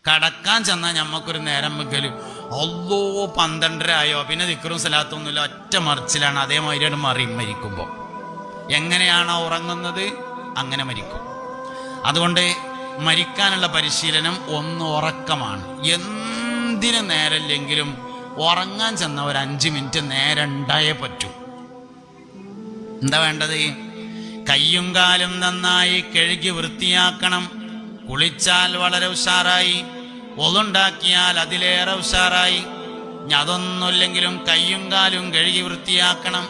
കടക്കാൻ ചെന്നാൽ ഞമ്മക്കൊരു നേരം വെക്കല് അല്ലോ 12:30 ആയോ, പിന്നെ ദിക്റും സലാത്തൊന്നുമില്ല, ഒറ്റ മറിച്ചിലാണ്. അതേമാതിരിയാണ് മരിക്കുമ്പോൾ. എങ്ങനെയാണോ ഉറങ്ങുന്നത് അങ്ങനെ മരിക്കും. അതുകൊണ്ട് മരിക്കാനുള്ള പരിശീലനം ഒന്ന് ഉറക്കമാണ്. എന്തിനു നേരമില്ലെങ്കിലും ഉറങ്ങാൻ ചെന്ന ഒരു 5 മിനിറ്റ് നേരം ഉണ്ടായേ പറ്റൂ. എന്താ വേണ്ടത്? കയ്യും കാലും നന്നായി കഴുകി വൃത്തിയാക്കണം. കുളിച്ചാൽ വളരെ ഉഷാറായി, ഒളുണ്ടാക്കിയാൽ അതിലേറെ ഉഷാറായി. അതൊന്നുമില്ലെങ്കിലും കയ്യും കാലും കഴുകി വൃത്തിയാക്കണം.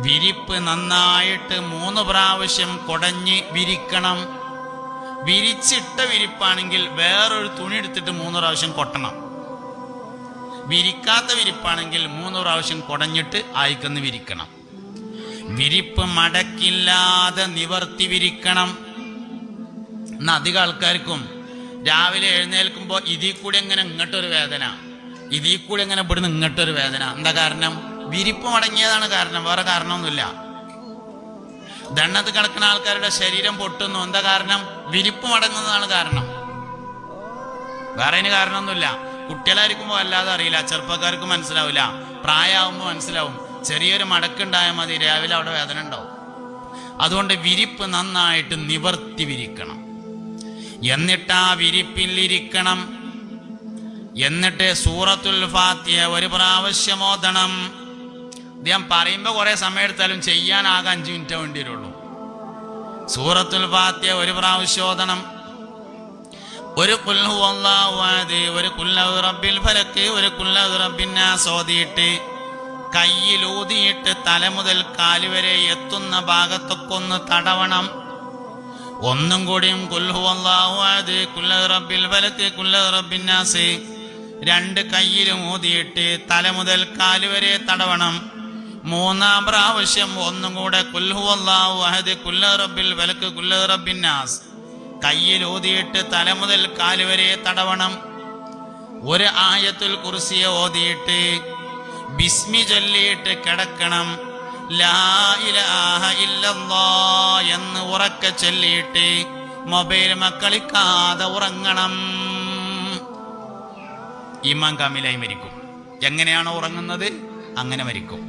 വിരിപ്പ് നന്നായിട്ട് 3 പ്രാവശ്യം കുടഞ്ഞ് വിരിക്കണം. വിരിച്ചിട്ട വിരിപ്പാണെങ്കിൽ വേറൊരു തുണി എടുത്തിട്ട് 3 പ്രാവശ്യം കൊട്ടണം. വിരിക്കാത്ത വിരിപ്പാണെങ്കിൽ 3 പ്രാവശ്യം കുടഞ്ഞിട്ട് ആയിക്കൊന്ന് വിരിക്കണം. വിരിപ്പ് മടക്കില്ലാതെ നിവർത്തി വിരിക്കണം. എന്നാൽ അധികം ആൾക്കാർക്കും രാവിലെ എഴുന്നേൽക്കുമ്പോൾ ഇതിൽ കൂടി എങ്ങനെ ഇങ്ങോട്ടൊരു വേദന, ഇതിൽ കൂടി എങ്ങനെ ഇവിടുന്ന് ഇങ്ങോട്ടൊരു വേദന. എന്താ കാരണം? വിരിപ്പ് മടങ്ങിയതാണ് കാരണം, വേറെ കാരണമൊന്നുമില്ല. ദണ്ണത്ത് കിടക്കുന്ന ആൾക്കാരുടെ ശരീരം പൊട്ടുന്നു. എന്താ കാരണം? വിരിപ്പ് മടങ്ങുന്നതാണ് കാരണം, വേറെ അതിന് കാരണമൊന്നുമില്ല. കുട്ടികളായിരിക്കുമ്പോൾ അല്ലാതെ അറിയില്ല, ചെറുപ്പക്കാർക്ക് മനസ്സിലാവില്ല, പ്രായമാകുമ്പോൾ മനസ്സിലാവും. ചെറിയൊരു മടക്കുണ്ടായാൽ മതി, രാവിലെ അവിടെ വേദന ഉണ്ടാവും. അതുകൊണ്ട് വിരിപ്പ് നന്നായിട്ട് നിവർത്തി വിരിക്കണം. എന്നിട്ട് ആ വിരിപ്പിലിരിക്കണം. എന്നിട്ട് സൂറത്തുൽ ഫാത്തിഹ 1 പ്രാവശ്യം ഓതണം. ഞാൻ പറയുമ്പോൾ കുറെ സമയം എടുത്താലും ചെയ്യാനാകെ 5 മിനിറ്റ് വേണ്ടി വരുള്ളൂ. സൂറത്തുൽ ഫാത്തിഹ 1 പ്രാവശ്യം ഓതണം. ഒരു ഖുൽ ഹുവല്ലാഹു അഹദ്, ഒരു ഖുൽ അഊദു ബിറബ്ബിൽ ഫലക്, ഒരു ഖുൽ അഊദു ബിറബ്ബിൻ നാസ് ഓതിയിട്ട് കയ്യിലൂതിയിട്ട് തല മുതൽ കാല് വരെ എത്തുന്ന ഭാഗത്തൊക്കെ ഒന്ന് തടവണം. ഒന്നും കൂടിയും ഖുൽ ഹുവല്ലാഹു അഹദ്, ഖുൽ അഊദു ബിറബ്ബിൽ ഫലക്, ഖുൽ അഊദു ബിറബ്ബിൻ നാസ് 2 കയ്യിലും ഊതിയിട്ട് തല മുതൽ കാല് വരെ തടവണം. 3-ാം പ്രാവശ്യം ഒന്നും കൂടെ ഖുൽ ഹുവല്ലാഹു അഹദ്, ഖുൽ അഊദു ബിറബ്ബിൽ ഫലക്, ഖുൽ അഊദു ബിറബ്ബിൻ നാസ് കയ്യിൽ ഊതിയിട്ട് തല മുതൽ കാല് വരെ തടവണം. 1 ആയത്തുൽ കുർസി ഓതിയിട്ട് ബിസ്മി ചൊല്ലിയിട്ട് കിടക്കണം. ലാ ഇലാഹ ഇല്ലല്ലാഹ് എന്ന് ഉറക്കെ ചൊല്ലിയിട്ട് മൊബൈൽ കളിക്കാതെ ഉറങ്ങണം. ഈമാൻ കാമിലായി മരിക്കും. എങ്ങനെയാണോ ഉറങ്ങുന്നത് അങ്ങനെ മരിക്കും.